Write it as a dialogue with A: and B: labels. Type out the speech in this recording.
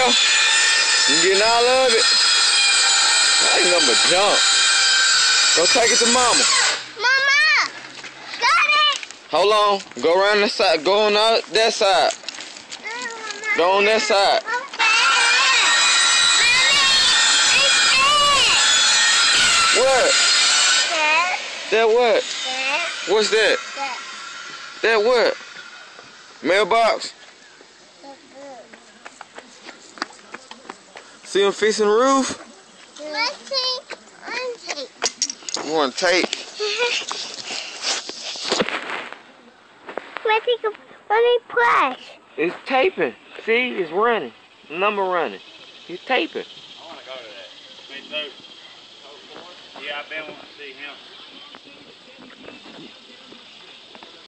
A: girl. You getting all of it? That ain't nothing but junk. Go take it to mama.
B: Mama! Got it!
A: Hold on. Go around the side. Go on that side. Go on that side. What? That what? What's that? That what? Mailbox? See him fixing the roof?
B: Let's take tape.
A: You want tape?
B: Let me push.
A: It's taping. See, it's running. Number running. He's taping.
C: I want to go to that. Yeah, I've been wanting to see him.